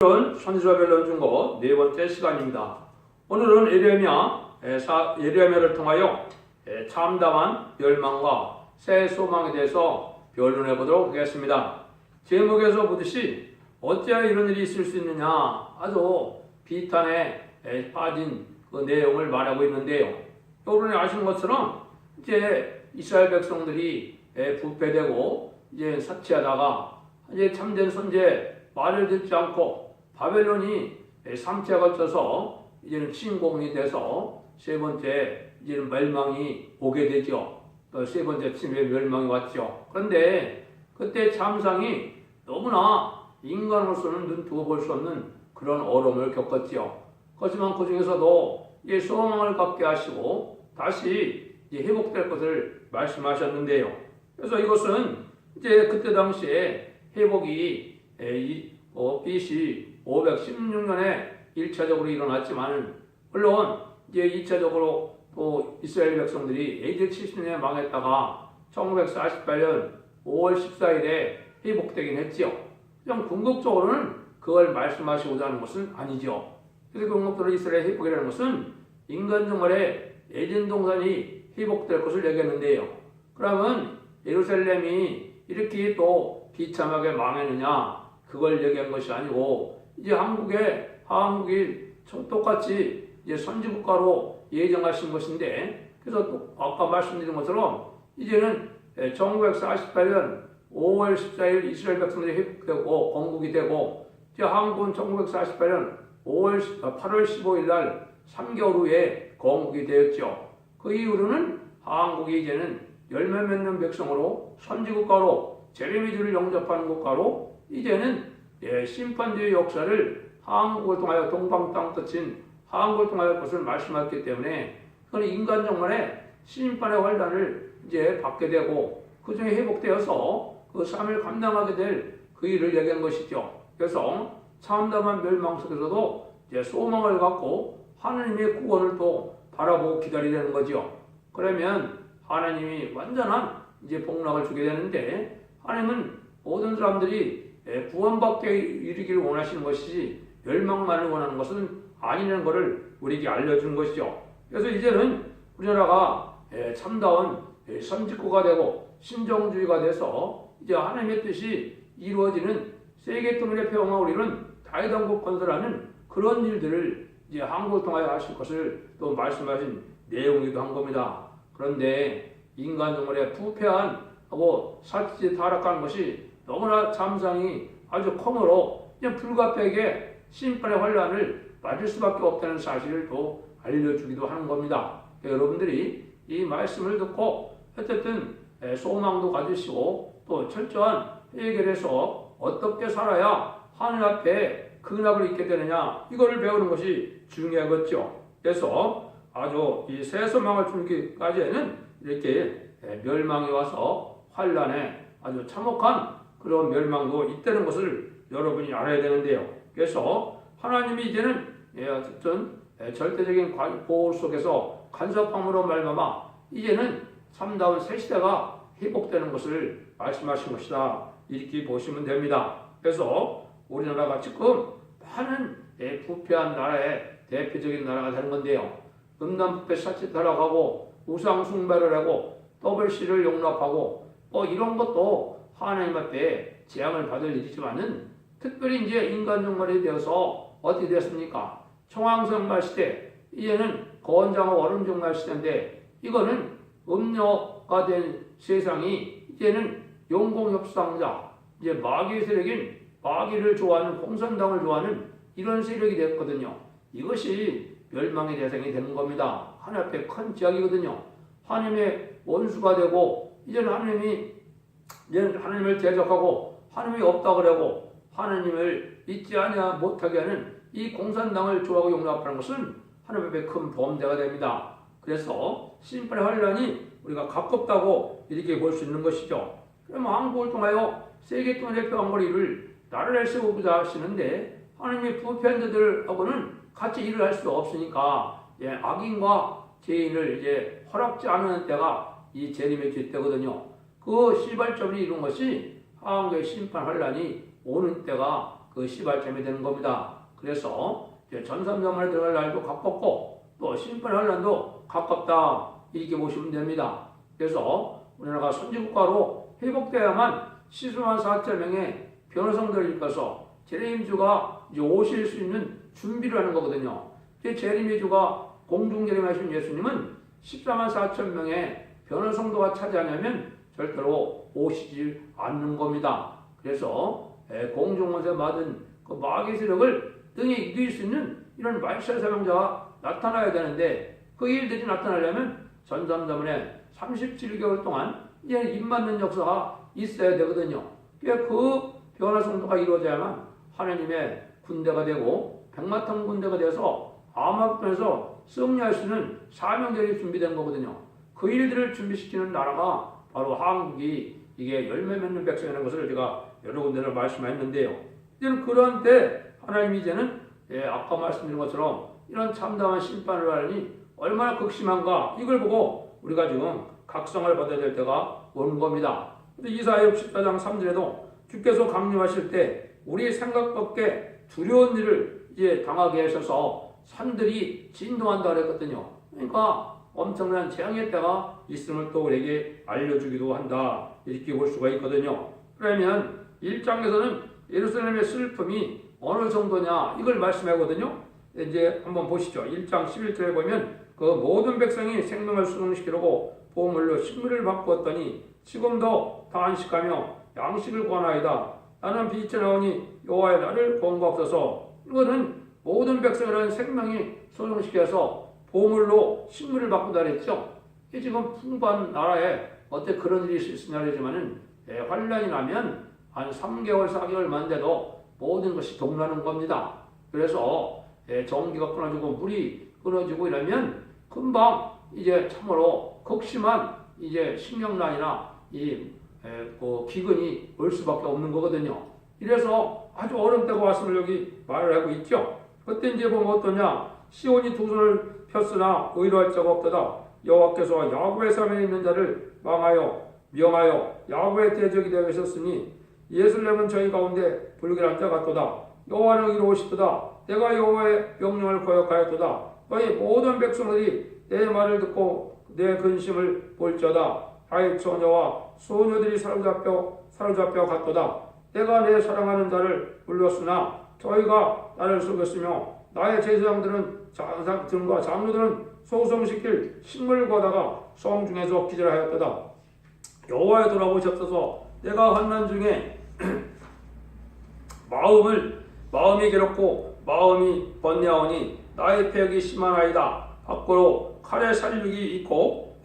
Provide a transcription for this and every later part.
오늘은 선지서별로 중고 네 번째 시간입니다. 오늘은 예레미야를 통하여 참담한 멸망과 새 소망에 대해서 변론해 보도록 하겠습니다. 제목에서 보듯이 어찌하여 이런 일이 있을 수 있느냐, 아주 비탄에 빠진 그 내용을 말하고 있는데요. 여러분이 아시는 것처럼 이제 이스라엘 백성들이 부패되고 이제 사치하다가 이제 참된 선제 말을 듣지 않고 바벨론이 3차에 걸쳐서 이제는 침공이 돼서 세 번째 이제는 멸망이 오게 되죠. 세 번째 침의 멸망이 왔죠. 그런데 그때 참상이 너무나 인간으로서는 눈 두어 볼 수 없는 그런 어려움을 겪었죠. 하지만 그 중에서도 이제 소망을 갖게 하시고 다시 이제 회복될 것을 말씀하셨는데요. 그래서 이것은 이제 그때 당시에 회복이 BC 516년에 1차적으로 일어났지만, 물론 이제 2차적으로 또 이스라엘 백성들이 AD 70년에 망했다가 1948년 5월 14일에 회복되긴 했지요. 그냥 궁극적으로는 그걸 말씀하시고자 하는 것은 아니죠. 그래서 궁극적으로 이스라엘 회복이라는 것은 인간 종말에 에덴 동산이 회복될 것을 얘기했는데요. 그러면 예루살렘이 이렇게 또 비참하게 망했느냐, 그걸 얘기한 것이 아니고, 이제 한국이 똑같이 이제 선지국가로 예정하신 것인데, 그래서 또 아까 말씀드린 것처럼 이제는 1948년 5월 14일 이스라엘 백성들이 회복되고 건국이 되고, 이제 한국은 1948년 8월 15일 날 3개월 후에 건국이 되었죠. 그 이후로는 한국이 이제는 열매 맺는 백성으로 선지국가로 제레미주를 영접하는 국가로 이제는 심판주의 역사를 한국을 통하여 동방 땅 끝인 한국을 통하여 것을 말씀하셨기 때문에 그건 인간 정말의 심판의 환란을 이제 받게 되고 그 중에 회복되어서 그 삶을 감당하게 될 그 일을 얘기한 것이죠. 그래서 참담한 멸망 속에서도 이제 소망을 갖고 하나님의 구원을 또 바라보고 기다리려는 거죠. 그러면 하나님이 완전한 이제 복락을 주게 되는데, 하나님은 모든 사람들이 구원받게 이르기를 원하시는 것이지 멸망만을 원하는 것은 아니라는 것을 우리에게 알려주는 것이죠. 그래서 이제는 우리나라가 참다운 선지국가 되고 신정주의가 돼서 이제 하나님의 뜻이 이루어지는 세계 통일의 평화 우리는 다윗왕국 건설하는 그런 일들을 이제 한국을 통하여 하실 것을 또 말씀하신 내용이기도 한 겁니다. 그런데 인간 정말에 부패한 하고 사치에 타락한 것이 너무나 참상이 아주 커으로 그냥 불가피하게 심판의 환란을 맞을 수밖에 없다는 사실을 또 알려주기도 하는 겁니다. 여러분들이 이 말씀을 듣고 어쨌든 소망도 가지시고 또 철저한 해결해서 어떻게 살아야 하늘 앞에 근합을 잊게 되느냐, 이거를 배우는 것이 중요하겠죠. 그래서 아주 이 새 소망을 주기까지는 이렇게 멸망이 와서 환란에 아주 참혹한 그런 멸망도 있다는 것을 여러분이 알아야 되는데요. 그래서 하나님이 이제는 어쨌든 절대적인 보호 속에서 간섭함으로 말미암아 이제는 참다운 새 시대가 회복되는 것을 말씀하신 것이다, 이렇게 보시면 됩니다. 그래서 우리나라가 지금 많은 부패한 나라의 대표적인 나라가 되는 건데요. 음란부패 사치 타락하고 우상 숭배를 하고 WC를 용납하고 이런 것도 하나님 앞에 재앙을 받을 일이지만은, 특별히 이제 인간 종말이 되어서 어떻게 됐습니까? 청왕성말 시대, 이제는 건장하고 얼음 종말 시대인데, 이거는 음녀가 된 세상이 이제는 용공협상자, 이제 마귀의 세력인 마귀를 좋아하는 공산당을 좋아하는 이런 세력이 됐거든요. 이것이 멸망의 대상이 되는 겁니다. 하나님 앞에 큰 지약이거든요. 하나님의 원수가 되고 이제는 하나님을 대적하고 하나님이 없다 그러고 하나님을 믿지 못하게 하는 이 공산당을 좋아하고 용납하는 것은 하나님 앞에 큰 범죄가 됩니다. 그래서 심판의 환란이 우리가 가깝다고 이렇게 볼 수 있는 것이죠. 그러면 한국을 통하여 세계 통일의 평화를 나라를 세우고자 하시는데, 하나님의 부패한 자들하고는 같이 일을 할 수 없으니까 악인과 죄인을 이제 허락지 않은 때가 이 재림의 주 때거든요. 그 시발점을 이룬 것이 한국의 심판 환란이 오는 때가 그 시발점이 되는 겁니다. 그래서 이제 전삼자만에 들어갈 날도 가깝고 또 심판할 날도 가깝다 이렇게 보시면 됩니다. 그래서 우리나라가 선진국가로 회복되어야만 14만 4천 명의 변호성들을 일궈서 재림주가 이제 오실 수 있는 준비를 하는 거거든요. 재림주가 공중재림하신 예수님은 14만 4천 명의 변호성도가 차지하냐면 절대로 오시지 않는 겁니다. 그래서 공중원세 받은 그 마귀 세력을 등에 이길 수 있는 이런 말세 사명자가 나타나야 되는데 그 일들이 나타나려면 전삼자문에 37개월 동안 이제 입맞는 역사가 있어야 되거든요. 그 변화성도가 이루어져야만 하나님의 군대가 되고 백마탄 군대가 돼서 암흑편에서 승리할 수 있는 사명들이 준비된 거거든요. 그 일들을 준비시키는 나라가 바로 한국이 이게 열매 맺는 백성이라는 것을 제가 여러 군데를 말씀했는데요. 이제는 그런 때 하나님이 이제는 아까 말씀드린 것처럼 이런 참담한 심판을 하니 얼마나 극심한가 이걸 보고 우리가 지금 각성을 받아야 될 때가 오는 겁니다. 이사야 64장 3절에도 주께서 강림하실 때 우리 생각 밖에 두려운 일을 이제 당하게 하셔서 산들이 진동한다 그랬거든요. 그러니까 엄청난 재앙의 때가 있음을 또 우리에게 알려주기도 한다 이렇게 볼 수가 있거든요. 그러면 1장에서는 예루살렘의 슬픔이 어느 정도냐 이걸 말씀하거든요. 이제 한번 보시죠. 1장 11절에 보면 그 모든 백성이 생명을 수능시키려고 보물로 식물을 바꾸었더니 지금도 단식하며 양식을 구하나이다. 나는 빛에 나오니 여호와의 나를 구원하옵소서. 이거는 모든 백성이라는 생명이 소송시켜서 보물로 식물을 바꾼다 그랬죠. 지금 풍부한 나라에 어떻게 그런 일이 있을 수 있느냐 그러지만은 환란이 나면 한 3개월 4개월만 돼도 모든 것이 동나는 겁니다. 그래서 전기가 끊어지고 물이 끊어지고 이러면 금방 이제 참으로 극심한 이제 식량난이나 그 기근이 올 수밖에 없는 거거든요. 이래서 아주 어려운 때가 왔음을 여기 말을 하고 있죠. 그때 이제 보면 어떠냐? 시온이 두 손을 폈으나 의로할 자가 없도다. 여호와께서 야곱의 산에 있는 자를 망하여 명하여 야곱의 대적이 되어 계셨으니 예루살렘은 저희 가운데 불길한 자 같도다. 여호와는 의로우시도다. 내가 여호와의 명령을 거역하였도다. 너희 모든 백성들이 내 말을 듣고 내 근심을 볼지어다. 아이 처녀와 소녀들이 사로잡혀 갔도다. 내가 내 사랑하는 자를 불렀으나 저희가 나를 속였으며 나의 제사장들은 등과 장로들은 소송시킬 식물을 거다가 성중에서 기절하였도다. 여호와에 돌아보셨어서 내가 환난 중에 마음이 괴롭고 마음이 번뇌하오니 나의 폐역이 심하나이다. 밖으로 칼의 살육이 있고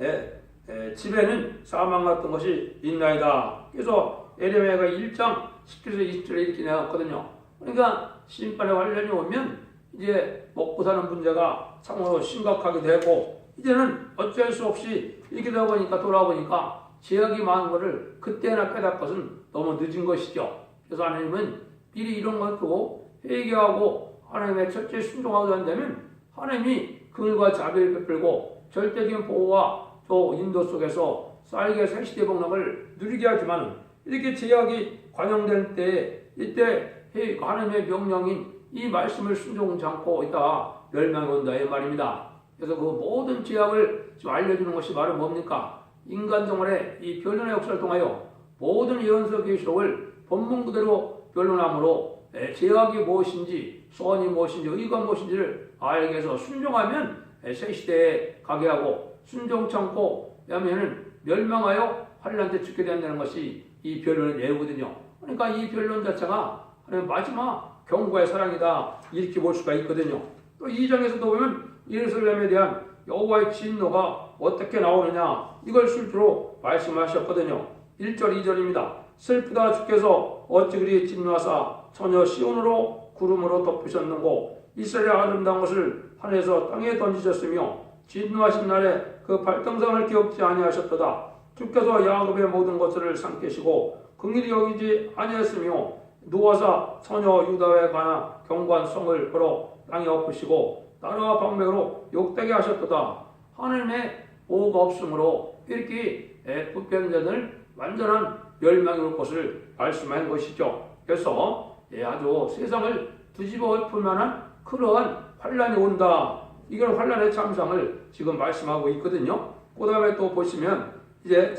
집에는 사망 같은 것이 있나이다. 그래서 에레미야가 1장 19절 20절에 이렇게 나왔거든요. 그러니까 심판의 환란이 오면 이제 먹고 사는 문제가 참으로 심각하게 되고 이제는 어쩔 수 없이 이렇게 되다 보니까 돌아보니까 죄악이 많은 것을 그때나 깨닫 것은 너무 늦은 것이죠. 그래서 하나님은 미리 이런 것을 두고 회개하고 하나님의 철저히 순종하게 한다면 하나님이 긍휼과 자비를 베풀고 절대적인 보호와 또 인도 속에서 쌀게 새시대 복락을 누리게 하지만 이렇게 제약이 관영될 때 이때 하나님의 명령인 이 말씀을 순종치 않고 있다 멸망이 온다 이 말입니다. 그래서 그 모든 제약을 지금 알려주는 것이 바로 뭡니까? 인간 생활의 이 변론의 역사를 통하여 모든 예언서 계시록을 본문 그대로 변론함으로 제약이 무엇인지 소원이 무엇인지 의가 무엇인지를 알게 해서 순종하면 새 시대에 가게 하고 순종치 않고 하면은 멸망하여 환란 때 죽게 된다는 것이 이 변론의 내용이거든요. 그러니까 이 변론 자체가 하나님 마지막 경고의 사랑이다 이렇게 볼 수가 있거든요. 또 2장에서도 보면 예루살렘에 대한 여호와의 진노가 어떻게 나오느냐 이걸 술주로 말씀하셨거든요. 1절 2절입니다. 슬프다 주께서 어찌 그리 진노하사 처녀 시온으로 구름으로 덮으셨는고 이스라엘의 아름다운 것을 하늘에서 땅에 던지셨으며 진노하신 날에 그 발등상을 기억지 아니하셨도다. 주께서 야곱의 모든 것을 삼키시고 긍휼히 여기지 아니하였으며 노아사 처녀 유다에 관한 경고한 성을 걸어 땅에 엎으시고 나라와 방백으로 욕되게 하셨도다. 하나님의 보호가 없으므로 이렇게 부편자들 완전한 멸망이 올 것을 말씀한 것이죠. 그래서 아주 세상을 뒤집어 엎을 만한 그러한 환란이 온다. 이건 환란의 참상을 지금 말씀하고 있거든요. 그 다음에 또 보시면 이제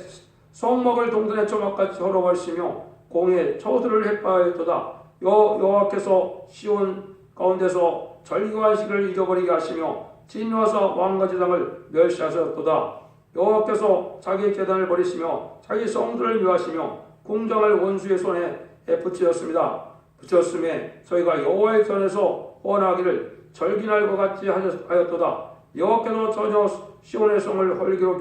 성먹을 동전의 조각같이 헐어버리시며 공의 처소를 해파하였도다. 여호와께서 시온 가운데서 절기관식을 잊어버리게 하시며 진노하사 왕과 제사장을 멸시하셨도다. 여호와께서 자기 제단을 버리시며 자기 성들을 묘하시며 궁정을 원수의 손에 붙였음에 저희가 여호와의 전에서 헌하기를 절기날과 같이 하였도다. 여호와께서 전혀 시온의 성을 헐기로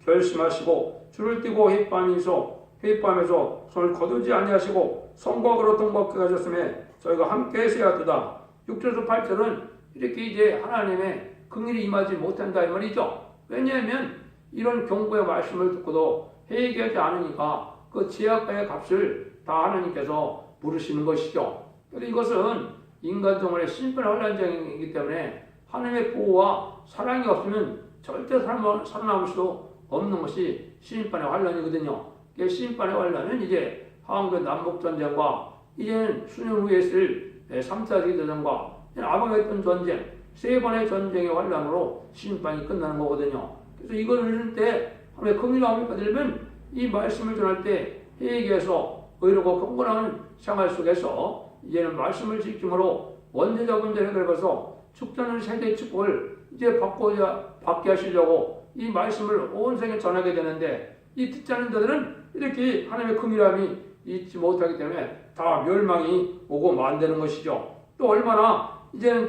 결심하시고 줄을 띠고 햇밤에서 손을 거두지 아니하시고 성곽으로 동박해 하셨음에 저희가 함께 했어야하도다. 6절에서 8절은 이렇게 이제 하나님의 긍휼이 임하지 못한다 이 말이죠. 왜냐하면 이런 경고의 말씀을 듣고도 회개하지 않으니까 그 죄악의 값을 다 하나님께서 물으시는 것이죠. 그런데 이것은 인간 동안의 심판의 환란장이기 때문에 하나님의 보호와 사랑이 없으면 절대 살아남을 수 없는 것이 심판의 환란이거든요. 심판의 환란은 이제 한국 남북전쟁과 이제는 수년 후에 있을 3차 세계대전과 아방했던 전쟁, 세 번의 전쟁의 환란으로 심판이 끝나는 거거든요. 그래서 이걸 읽을 때 하나님의 긍휼함을 받으려면 이 말씀을 전할 때 회개해서 의롭고 경건한 생활 속에서 이제는 말씀을 지킴으로 원죄자 문제를 해결해서 축전하는 세대의 축복을 이제 받게 하시려고 이 말씀을 온 생에 전하게 되는데 이 듣지 않는 자들은 이렇게 하나님의 긍휼함이 잊지 못하기 때문에 다 멸망이 오고 만드는 것이죠. 또 얼마나 이제는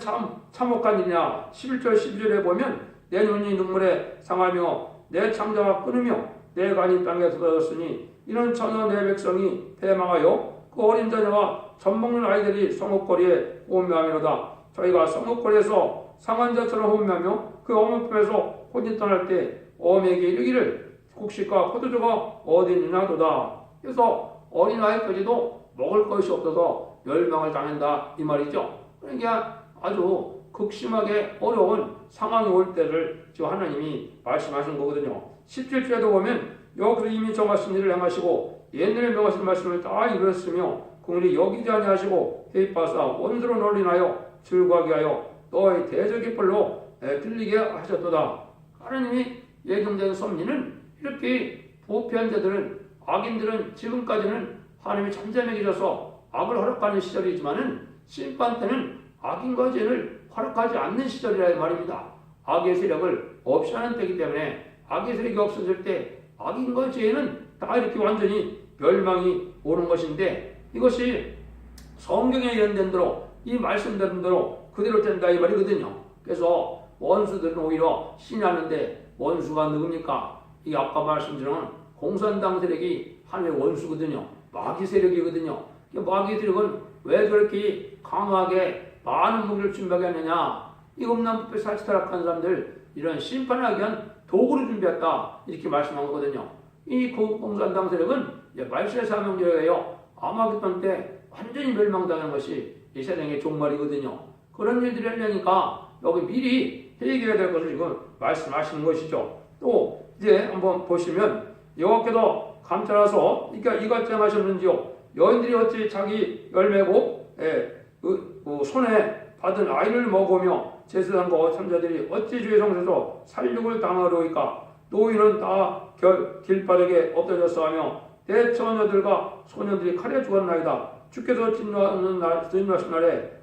참혹한 일이냐. 11절 12절에 보면 내 눈이 눈물에 상하며 내 창자가 끊으며 내 간이 땅에 쏟아졌으니 이는 전혀 내 백성이 패망하여 그 어린 자녀와 젖먹는 아이들이 성읍거리에 혼미하미로다. 저희가 성읍거리에서 상한 자처럼 혼미하며 그 어머품에서 혼이 떠날 때 어미에게 이르기를 곡식과 포도주가 어디 있느냐도다. 그래서 어린아이까지도 먹을 것이 없어서 멸망을 당한다 이 말이죠. 그러니까 아주 극심하게 어려운 상황이 올 때를 지금 하나님이 말씀하신 거거든요. 17절에도 보면 여기서 이미 정하신 일을 행하시고 옛날에 명하신 말씀을 다 이루었으며 긍휼히 여기지 아니하시고 회입하사 원수로 놀리나요 즐거하게 하여 너의 대적의 뿔로 들리게 하셨도다. 하나님이 예정된 섭리는 이렇게 부패한 자들은 악인들은 지금까지는 하나님이 잠잠해 계셔서 악을 허락하는 시절이지만은 심판 때는 악인과 죄를 허락하지 않는 시절이라 말입니다. 악의 세력을 없이 하는 때이기 때문에 악의 세력이 없어질 때 악인과 죄는 다 이렇게 완전히 멸망이 오는 것인데 이것이 성경에 예언된 대로 이 말씀된 대로 그대로 된다 이 말이거든요. 그래서 원수들은 오히려 신하는데 원수가 누굽니까? 이 아까 말씀드린 공산당 세력이 하나님의 원수거든요. 마귀 세력이거든요. 마귀 세력은 왜 저렇게 강하게 많은 무기를 준비하게 하느냐? 이 음란부패 살치타락한 사람들 이런 심판하기 위한 도구를 준비했다 이렇게 말씀한 거거든요. 이 공산당 세력은 말세의 사명제예요. 아마겟돈 때 완전히 멸망당하는 것이 이 세상의 종말이거든요. 그런 일들이 하려니까 여기 미리 회개해야 될 것을 지금 말씀하시는 것이죠. 또 이제 한번 보시면 여호와께서 감찰하서 이같이 하셨는지요. 여인들이 어찌 자기 열매고 손에 받은 아이를 먹으며 제사장과 천자들이 어찌 주의 성소에서 살육을 당하려이까. 노인은 다 길바닥에 엎드려서 하며 내 처녀들과 소년들이 칼에 죽었나이다. 주께서 진노하신 날에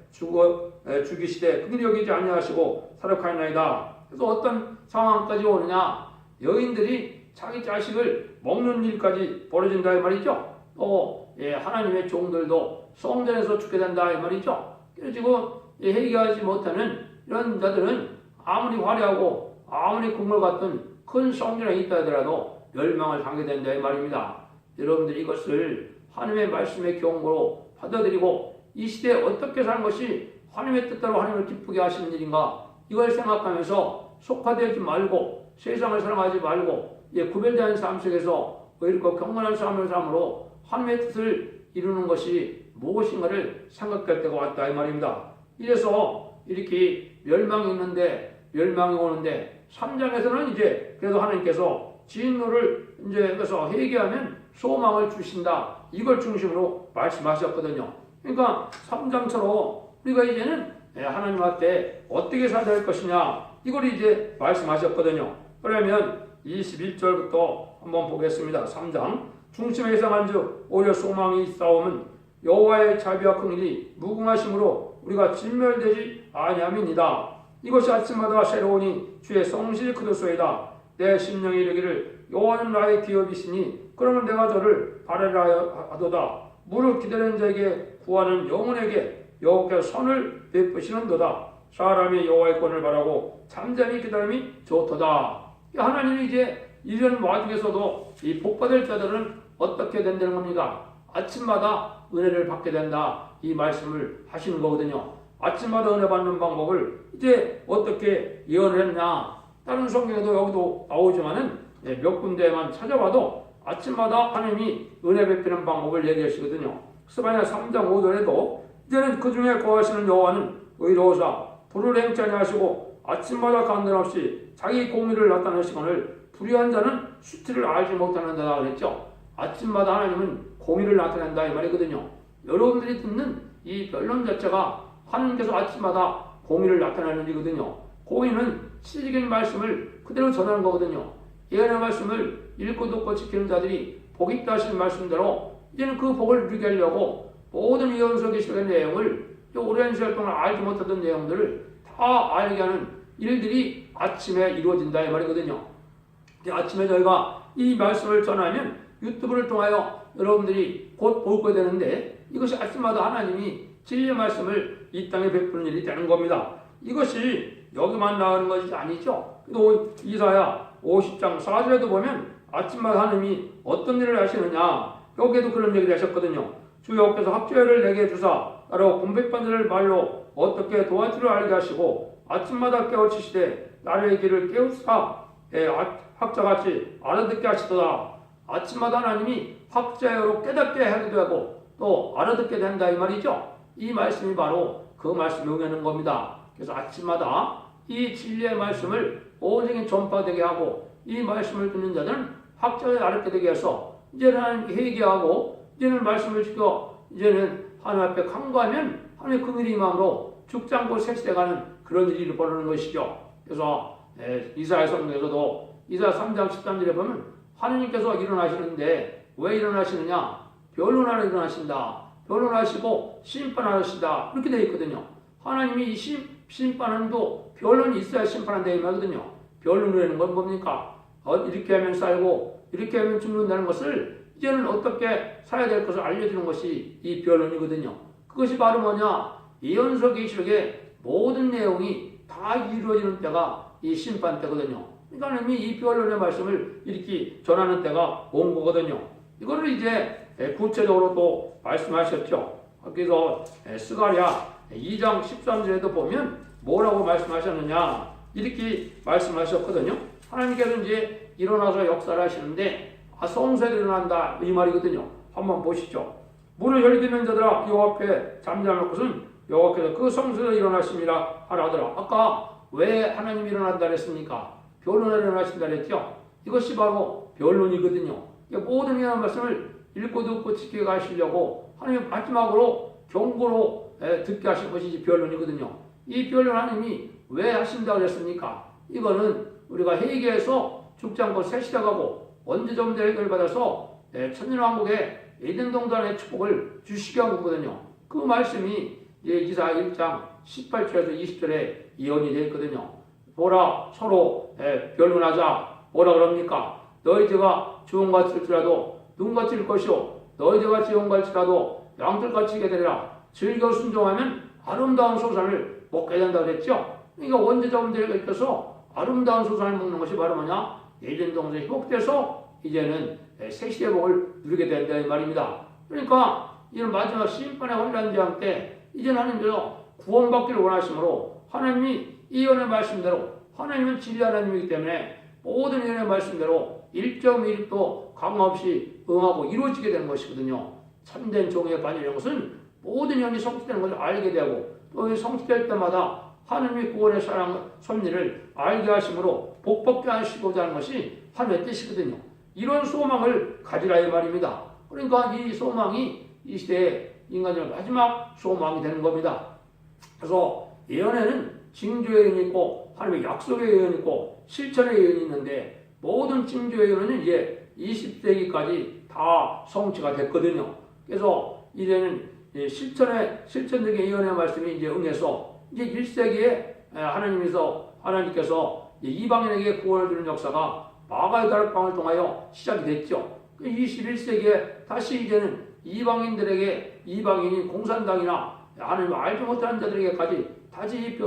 죽이시되 긍휼히 여기지 아니하시고 사력하였나이다. 그래서 어떤 상황까지 오느냐. 여인들이 자기 자식을 먹는 일까지 벌어진다 이 말이죠. 또 하나님의 종들도 성전에서 죽게 된다 이 말이죠. 그래서 회개하지 못하는 이런 자들은 아무리 화려하고 아무리 국물 같은 큰 성전에 있다 하더라도 멸망을 당하게 된다 이 말입니다. 여러분들이 이것을 하나님의 말씀의 경고로 받아들이고 이 시대에 어떻게 사는 것이 하나님의 뜻대로 하나님을 기쁘게 하시는 일인가 이걸 생각하면서 속화되지 말고 세상을 사랑하지 말고 구별된 삶 속에서 의롭고 경건한 삶을 삶으로 하나님의 뜻을 이루는 것이 무엇인가를 생각할 때가 왔다 이 말입니다. 이래서 이렇게 멸망이 있는데 멸망이 오는데 3장에서는 이제 그래도 하나님께서 진노를 이제 그래서 회개하면 소망을 주신다 이걸 중심으로 말씀하셨거든요. 그러니까 3장처럼 우리가 이제는 하나님 앞에 어떻게 살아야 될 것이냐 이걸 이제 말씀하셨거든요. 그러면 21절부터 한번 보겠습니다. 3장 중심에 예상한즉 오히려 소망이 있사오면 여호와의 자비와 긍휼이 무궁하심으로 우리가 진멸되지 아니함이니이다. 이것이 아침마다 새로우니 주의 성실이 그도소이다. 내 심령이 이르기를 여호와는 나의 기업이시니 그러면 내가 저를 바라려 하도다. 무릇 기다리는 자에게 구하는 영혼에게 여호와께서 선을 베푸시는도다. 사람이 여호와의 권을 바라고 잠잠히 기다림이 좋도다. 하나님이 이제 이런 와중에서도 이 복받을 자들은 어떻게 된다는 겁니까? 아침마다 은혜를 받게 된다. 이 말씀을 하시는 거거든요. 아침마다 은혜 받는 방법을 이제 어떻게 예언을 했냐? 다른 성경에도 여기도 나오지만은 몇 군데만 찾아봐도 아침마다 하나님이 은혜 베푸는 방법을 얘기하시거든요. 스바냐 3장 5절에도 이제는 그 중에 거하시는 여호와는 의로우사 불을 행치 하시고 아침마다 간단없이 자기 공의를 나타내시거늘 불의한 자는 수치를 알지 못하는다 그랬죠. 아침마다 하나님은 공의를 나타낸다 이 말이거든요. 여러분들이 듣는 이 변론 자체가 하나님께서 아침마다 공의를 나타내는 일이거든요. 공의는 실질적인 말씀을 그대로 전하는 거거든요. 예언의 말씀을 읽고 듣고 지키는 자들이 복 있다 하신 말씀대로 이제는 그 복을 누리게 하려고 모든 예언서 계시록의 내용을 오랜 시간 동안 알지 못하던 내용들을 다 알게 하는 일들이 아침에 이루어진다 이 말이거든요. 아침에 저희가 이 말씀을 전하면 유튜브를 통하여 여러분들이 곧 보게 되는데 이것이 아침마다 하나님이 진리의 말씀을 이 땅에 베푸는 일이 되는 겁니다. 이것이 여기만 나오는 것이 아니죠. 또 이사야 50장 4절에도 보면 아침마다 하나님이 어떤 일을 하시느냐 여기에도 그런 얘기를 하셨거든요. 주 여호와께서 합죄를 내게 주사 나로 공백받은 자를 말로 어떻게 도와주려 알게 하시고 아침마다 깨우치시되 나의 길을 깨우사 학자같이 알아듣게 하시도다. 아침마다 하나님이 학자여로 깨닫게 하기도 하고 또 알아듣게 된다 이 말이죠. 이 말씀이 바로 그 말씀을 응하는 겁니다. 그래서 아침마다 이 진리의 말씀을 온 세계에 전파되게 하고 이 말씀을 듣는 자들은 학자를 알게 되게 해서 이제는 하나님 회개하고 이제는 말씀을 지켜 이제는 하나님 앞에 간구하면 하나님의 긍휼이 임함으로 죽지 않고 색시돼가는 그런 일이 벌어지는 것이죠. 그래서 이사야 성경에서도 이사야 3장 13절에 보면 하나님께서 일어나시는데 왜 일어나시느냐? 변론하러 일어나신다. 변론하시고 심판하신다. 이렇게 되어 있거든요. 하나님이 이 심판은도 변론이 있어야 심판한다 이 말이거든요. 변론이라는 건 뭡니까? 이렇게 하면 살고 이렇게 하면 죽는다는 것을 이제는 어떻게 살아야 될 것을 알려주는 것이 이 변론이거든요. 그것이 바로 뭐냐? 예언서 계시록의 모든 내용이 다 이루어지는 때가 이 심판 때거든요. 그러니까 하나님이 이 변론의 말씀을 이렇게 전하는 때가 온 거거든요. 이거를 이제 구체적으로 또 말씀하셨죠. 그래서 스가랴 2장 13절에도 보면 뭐라고 말씀하셨느냐 이렇게 말씀하셨거든요. 하나님께서 이제 일어나서 역사를 하시는데 성소에 일어난다 이 말이거든요. 한번 보시죠. 문을 열기는 자들아 여호와 앞에 잠잠할 것은 여호와께서 그 성소에 일어나심이라 하라더라. 아까 왜 하나님이 일어난다 그랬습니까? 변론에 일어나신다 그랬죠. 이것이 바로 변론이거든요. 모든 이런 말씀을 읽고 듣고 지켜 가시려고 하나님 마지막으로 경고로 듣게 하신 것이 변론이거든요. 이 변론 하나님이 왜 하신다 그랬습니까? 이거는 우리가 회개해서 죽지 않고 새 시작하고 원죄점 대를 받아서 천년왕국의 에덴 동산의 축복을 주시게 한 거거든요. 그 말씀이 이사야 1장 18절에서 20절에 예언이 되어 있거든요. 보라 서로 변론하자. 뭐라 그럽니까? 너희 죄가 주홍같이 일지라도 눈같이 일 것이요 너희 죄가 지홍같이라도 양털같이 이게 되리라. 즐겨 순종하면 아름다운 소산을 먹게 된다 그랬죠. 그러니까 원죄점 대를 껴서 아름다운 소산을 먹는 것이 바로 뭐냐? 에덴 동산이 회복돼서 이제는 새 시대의 복을 누리게 된다 이 말입니다. 그러니까 이런 마지막 심판의 환란장 때 이제는 하나님께서 구원받기를 원하시므로 하나님이 이 예언의 말씀대로 하나님은 진리 하나님이기 때문에 모든 예언의 말씀대로 1.1도 강함없이 응하고 이루어지게 되는 것이거든요. 참된 종의 반이라는 것은 모든 예언이 성취되는 것을 알게 되고 또 성취될 때마다 하나님의 구원의 사랑 섭리를 알게 하심으로 복받게 하시고자 하는 것이 하나님의 뜻이거든요. 이런 소망을 가지라 이 말입니다. 그러니까 이 소망이 이 시대에 인간의 마지막 소망이 되는 겁니다. 그래서 예언에는 징조의 예언이 있고 하나님의 약속의 예언이 있고 실천의 예언이 있는데 모든 징조의 예언은 이제 20세기까지 다 성취가 됐거든요. 그래서 이제는 실천적인 예언의 말씀이 이제 응해서 이제 1세기에 하나님께서 이방인에게 구원을 주는 역사가 마가의 다락방을 통하여 시작이 됐죠. 21세기에 다시 이제는 이방인인 공산당이나 하나님 알지 못하는 자들에게까지 다시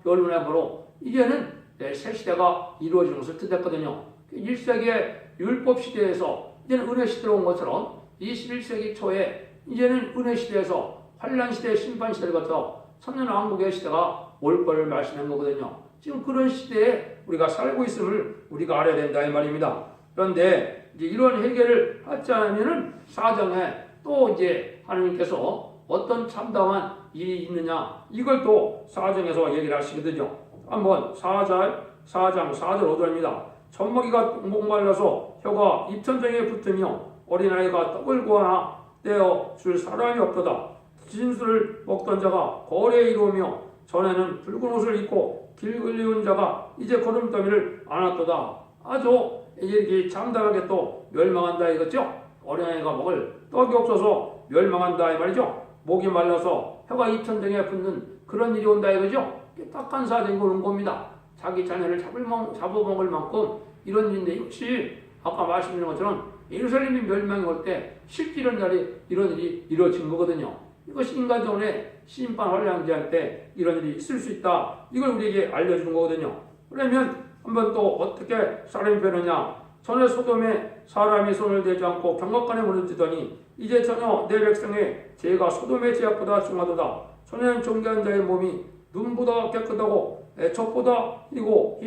변론해보로 이제는 새 시대가 이루어지는 것을 뜻했거든요. 1세기의 율법 시대에서 이제는 은혜 시대로 온 것처럼 21세기 초에 이제는 은혜 시대에서 환란 시대, 심판 시대를 거쳐 천년왕국의 시대가 올 것을 말씀한 거거든요. 지금 그런 시대에 우리가 살고 있음을 우리가 알아야 된다 이 말입니다. 그런데 이제 이런 해결을 하지 않으면은 사정에 또 이제 하나님께서 어떤 참담한 일이 있느냐 이걸 또 사정에서 얘기를 하시거든요. 한번 4장 4절 5절입니다. 젖먹이가 목말라서 혀가 입천장에 붙으며 어린아이가 떡을 구하나 떼어 줄 사람이 없도다. 진술을 먹던 자가 거리에 이루며 전에는 붉은 옷을 입고 길 걸리운 자가 이제 거름더미를 안았도다. 아주 이렇게 장담하게 또 멸망한다 이거죠. 어린아이가 먹을 떡이 없어서 멸망한다 이 말이죠. 목이 말라서 혀가 입천장에 붙는 그런 일이 온다 이거죠. 딱한 사정이 오는 겁니다. 자기 자녀를 잡아먹을 만큼 이런 일인데 이것이 아까 말씀드린 것처럼 예루살렘이 멸망이 올 때 실제 이런 일이 이루어진 거거든요. 이것이 인간적의 심판 환란기할 때 이런 일이 있을 수 있다. 이걸 우리에게 알려주는 거거든요. 그러면 한번 또 어떻게 사람이 변하냐. 전에 소돔에 사람이 손을 대지 않고 경각간에 무너지더니 이제 전혀 내 백성의 죄가 소돔의 죄악보다 중하도다. 전에는 존귀한 자의 몸이 눈보다 깨끗하고 젖보다 희고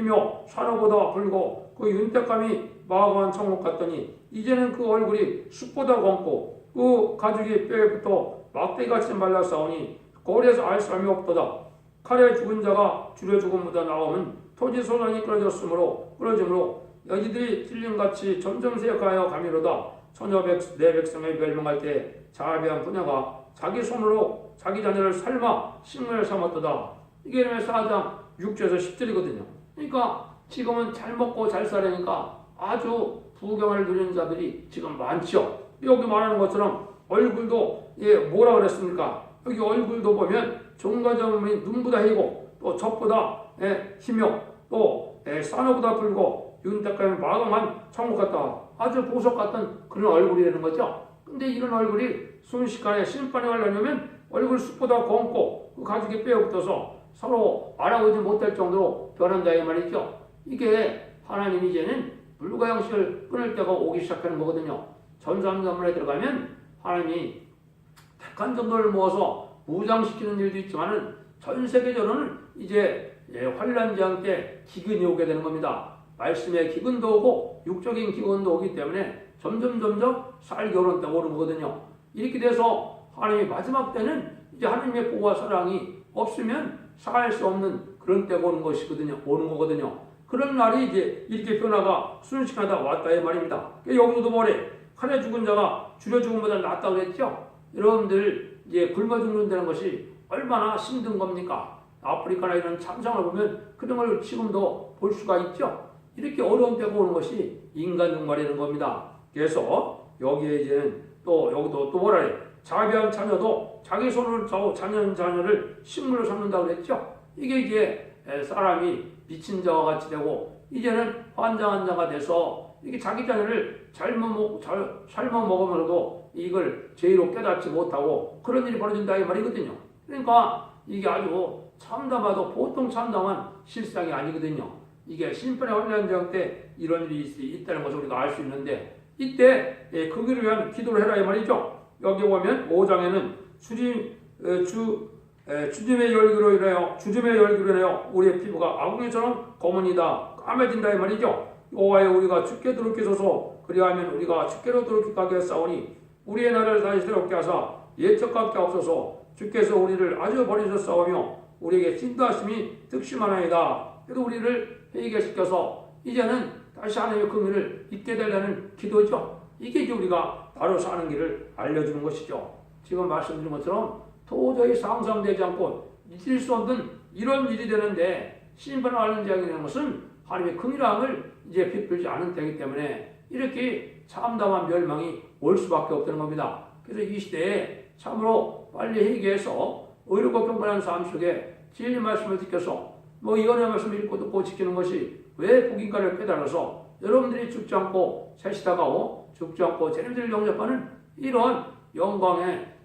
산호보다 붉고 그 윤택감이 마감한 천국 같더니 이제는 그 얼굴이 숯보다 검고 그 가죽이 뼈에 붙어 막대기같이 말라싸우니 거리에서 알 사람이 없도다. 칼에 죽은 자가 줄여 죽음보다 나오면 토지 소난이 끊어짐으로 여기들이 찔림같이 점점 세어가여 가미로다. 전혀 내 백성의 멸망할 때 자비한 분야가 자기 손으로 자기 자녀를 삶아 식물을 삼았도다. 이게 4장 6절에서 10절이거든요. 그러니까 지금은 잘 먹고 잘 살으니까 아주 부경을 누리는 자들이 지금 많죠. 여기 말하는 것처럼 얼굴도 뭐라 그랬습니까? 여기 얼굴도 보면 종가점이 눈보다 희고 또 젖보다 희며 또 산호보다 붉고 윤택감이 마감한 천국 같다. 아주 보석 같은 그런 얼굴이 되는 거죠. 근데 이런 얼굴이 순식간에 심판에 가려면 얼굴 숯보다 검고 그 가죽이 뼈에 붙어서 서로 알아보지 못할 정도로 변한다 이 말이죠. 이게 하나님이 이제는 물과 양식을 끊을 때가 오기 시작하는 거거든요. 전삼전문에 들어가면 하나님이 택한 정도를 모아서 무장시키는 일도 있지만은 전 세계적으로는 이제 환란지향 때 기근이 오게 되는 겁니다. 말씀의 기근도 오고 육적인 기근도 오기 때문에 점점 쌀겨울은 때가 오는 거거든요. 이렇게 돼서 하나님이 마지막 때는 이제 하나님의 보호와 사랑이 없으면 살 수 없는 그런 때가 오는 거거든요. 그런 날이 이제 이렇게 변화가 순식간에 왔다 이 말입니다. 여기서도 뭐래? 칼에 죽은 자가 줄여 죽음보다 낫다 그랬죠? 여러분들 이제 굶어 죽는다는 것이 얼마나 힘든 겁니까? 아프리카나 이런 참상을 보면 그런 걸 지금도 볼 수가 있죠? 이렇게 어려운 때가 오는 것이 인간 종말이라는 겁니다. 그래서 여기에 이제는 여기도 또 뭐라 그래? 자비한 자녀도 자기 손으로 자녀를 식물로 삼는다고 그랬죠? 이게 이제 사람이 미친 자와 같이 되고 이제는 환장한 자가 돼서 이게 자기 자녀를 삶아 먹으면서도 이걸 죄로 깨닫지 못하고 그런 일이 벌어진다 이 말이거든요. 그러니까 이게 아주 참담하도 보통 참담한 실상이 아니거든요. 이게 심판의 환란지향 때 이런 일이 있다는 것을 우리가 알 수 있는데 이때 그 길을 위한 기도를 해라 이 말이죠. 여기 보면 5장에는 주님의 열기로 인하여 우리의 피부가 아궁이처럼 검은이다 까매진다 이 말이죠. 여호와여 우리가 주께 돌이키소서 그리하면 우리가 주께로 돌이키게 하사오니 우리의 나라를 다시 새롭게 하사 옛적 같게 하옵소서. 주께서 우리를 아주 버리셨사오며 우리에게 진도하심이 득심하나이다. 그래도 우리를 회개시켜서 이제는 다시 하나님의 긍휼을 잊게 되려는 기도죠. 이게 이제 우리가 바로 사는 길을 알려주는 것이죠. 지금 말씀드린 것처럼 도저히 상상되지 않고 잊을 수 없는 이런 일이 되는데 심판하는 자에게 되는 것은 하나님의 긍휼함을 이제 베풀지 않은 때이기 때문에 이렇게 참담한 멸망이 올 수밖에 없다는 겁니다. 그래서 이 시대에 참으로 빨리 회개해서 의롭고 경건한 삶 속에 진리 말씀을 지켜서 이혼의 말씀을 읽고 듣고 지키는 것이 왜 복인가를 깨달아서 여러분들이 죽지 않고 새시다가오 죽지 않고 재림들을 영접하는 이런 영광을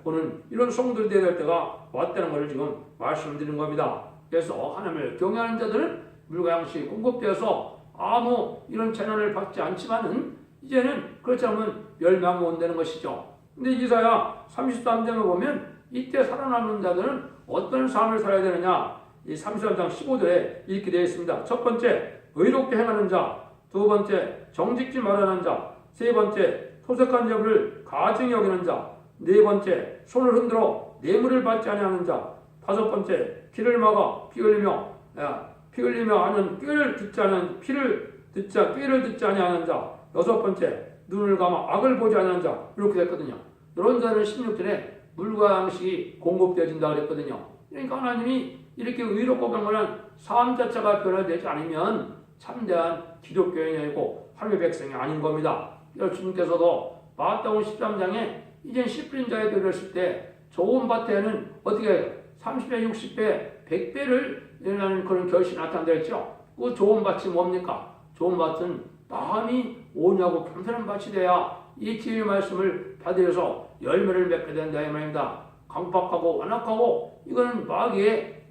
보는 이런 성도들이 되어야 될 때가 왔다는 것을 지금 말씀드리는 겁니다. 그래서 하나님을 경외하는 자들은 물과 양식이 공급되어서 아무 이런 재난을 받지 않지만은 이제는 그렇지 않으면 멸망이 온다는 것이죠. 근데 이사야 33장을 보면 이때 살아남는 자들은 어떤 삶을 살아야 되느냐, 이 33장 15절에 이렇게 되어 있습니다. 첫 번째, 의롭게 행하는 자. 두 번째, 정직지 말하는 자. 세 번째, 토색한 자를 가증히 여기는 자. 네 번째, 손을 흔들어 뇌물을 받지 아니하는 자. 다섯 번째, 귀를 막아 피 흘리며 하는 꾀를 듣지 않은 꾀를 듣지 아니하는 자. 여섯 번째, 눈을 감아 악을 보지 아니하는 자. 이렇게 됐거든요. 이런 자는 16절에 물과 양식이 공급되어진다 그랬거든요. 그러니까 하나님이 이렇게 의롭고 경건한 삶 자체가 변화되지 않으면 참대한 기독교인이 아니고 하나님의 백성이 아닌 겁니다. 주님께서도 마태복음 13장에 이젠 씨 뿌린 자에 들었을 때 좋은 밭에는 어떻게 해요? 30배, 60배, 100배를 내는 그런 결실이 나타났죠. 그 좋은 밭이 뭡니까? 좋은 밭은 마음이 온유하고 겸손한 밭이 돼야 이 진리의 말씀을 받으셔서 열매를 맺게 된다 이 말입니다. 강박하고 완악하고 이거는 마귀의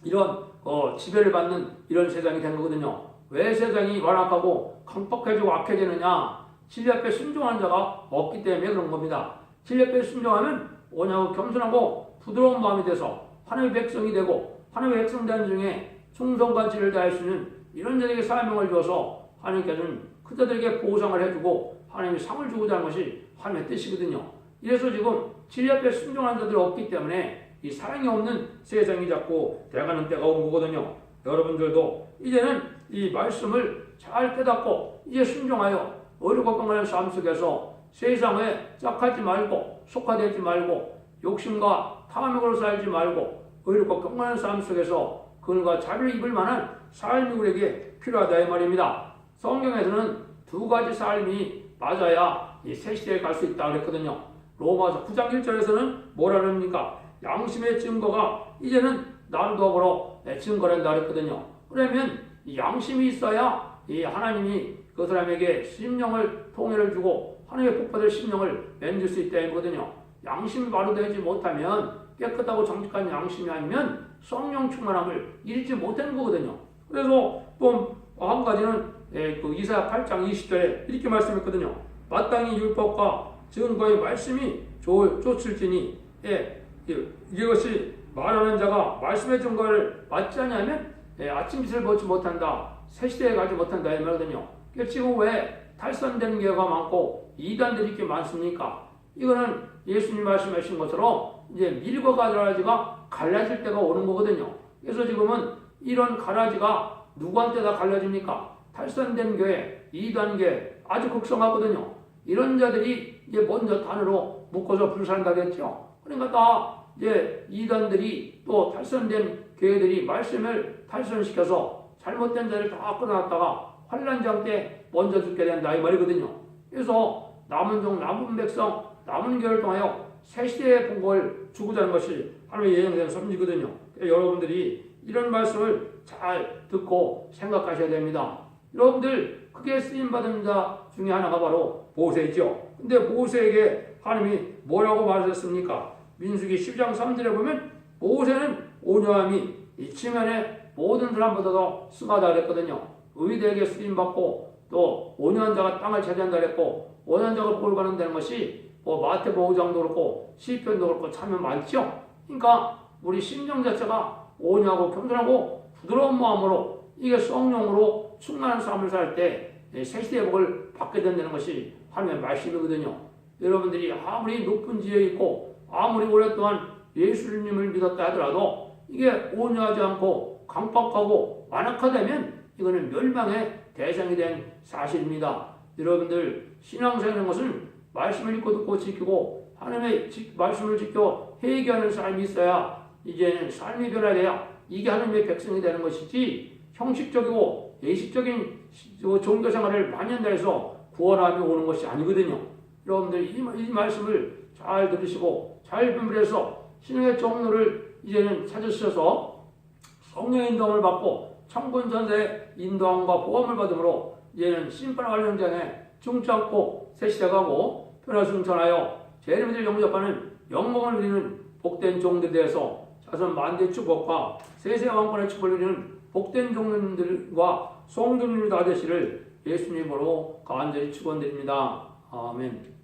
이런 지배를 받는 이런 세상이 된 거거든요. 왜 세상이 완악하고 강박해지고 악해지느냐? 진리 앞에 순종하는 자가 없기 때문에 그런 겁니다. 진리 앞에 순종하면 온유하고 겸손하고 부드러운 마음이 돼서 하나님의 백성이 되고 하나님의 백성단 중에 충성과 진리를 다할 수 있는 이런 자에게 사명을 줘서 하나님께서는 그들에게 보상을 해주고 하나님이 상을 주고자 하는 것이 하나님의 뜻이거든요. 이래서 지금 진리 앞에 순종하는 자들이 없기 때문에 이 사랑이 없는 세상이 자꾸 돼가는 때가 온 거거든요. 여러분들도 이제는 이 말씀을 잘 깨닫고 이제 순종하여 어렵고 건강한 삶 속에서 세상에 짝하지 말고 속화되지 말고 욕심과 탐욕으로 살지 말고 어렵고 건강한 삶 속에서 그늘과 자비를 입을 만한 삶이 우리에게 필요하다 이 말입니다. 성경에서는 두 가지 삶이 맞아야 이 새 시대에 갈 수 있다 그랬거든요. 로마서 9장 1절에서는 뭐라 그럽니까? 양심의 증거가 이제는 나를 더불어 증거한다 그랬거든요. 그러면 이 양심이 있어야 이 하나님이 그 사람에게 심령을 통해를 주고 하나님의 복받을 심령을 맺을 수 있다 이거든요. 양심이 바로 되지 못하면 깨끗하고 정직한 양심이 아니면 성령 충만함을 잃지 못하는 거거든요. 그래서 또 한 가지는 그 이사야 8장 20절에 이렇게 말씀했거든요. 마땅히 율법과 증거의 말씀이 쫓을지니 이것이 말하는 자가 말씀의 증거를 받지 않으면 아침빛을 보지 못한다. 새 시대에 가지 못한다 이 말이거든요. 지금 왜 탈선되는 경우가 많고 이단들이 이렇게 많습니까? 이거는 예수님 말씀하신 것처럼 이제 밀과 가라지가 갈라질 때가 오는 거거든요. 그래서 지금은 이런 가라지가 누구한테 다 갈라집니까? 탈선된 교회, 이단계 아주 극성하거든요. 이런 자들이 이제 먼저 단으로 묶어서 불살한다겠죠. 그러니까 다 이제 이단들이 또 탈선된 교회들이 말씀을 탈선시켜서 잘못된 자를 다 끌어놨다가 환란장 때 먼저 죽게 된다 이 말이거든요. 그래서 남은 종, 남은 백성, 남은 교회를 통하여 새 시대의 복을 주고자 하는 것이 하나님의 예정된 섭리거든요. 여러분들이 이런 말씀을 잘 듣고 생각하셔야 됩니다. 여러분들 크게 쓰임받은 자 중에 하나가 바로 모세죠. 근데 모세에게 하나님이 뭐라고 말하셨습니까? 민수기 10장 3절에 보면 모세는 온유함이 이 지면의 모든 사람보다도 승하다 그랬거든요. 의대에게 쓰임받고 또 온유한 자가 땅을 차지한다 그랬고 온유한 자가 복을 받는다는 것이 마태복음 5장도 그렇고 시편도 그렇고 참 많죠. 그러니까 우리 심령 자체가 온유하고 겸손하고 부드러운 마음으로 이게 성령으로 충만한 삶을 살 때 새 시대의 복을 받게 된다는 것이 하나님의 말씀이거든요. 여러분들이 아무리 높은 지혜에 있고 아무리 오랫동안 예수님을 믿었다 하더라도 이게 온유하지 않고 강박하고 완악하다면 이거는 멸망의 대상이 된 사실입니다. 여러분들 신앙생활하는 것은 말씀을 읽고 듣고 지키고 하나님의 말씀을 지켜 회개하는 삶이 있어야 이제는 삶이 변화돼야 이게 하나님의 백성이 되는 것이지 형식적이고 예식적인 종교 생활을 만연해서 구원함이 오는 것이 아니거든요. 여러분들 이 말씀을 잘 들으시고 잘 분별해서 신앙의 종로를 이제는 찾으셔서 성령의 인도함을 받고 천군천사의 인도함과 보험을 받음으로 이제는 심판할 현장에 중치 않고 새 시작하고 변화승천하여 재림을 영접하는 영광을 누리는 복된 종들에 대해서 자손 만대의 축복과 세세왕권의 축복을 누리는 복된 종들과 성도님이 다 되시를 예수님으로 간절히 축원드립니다. 아멘.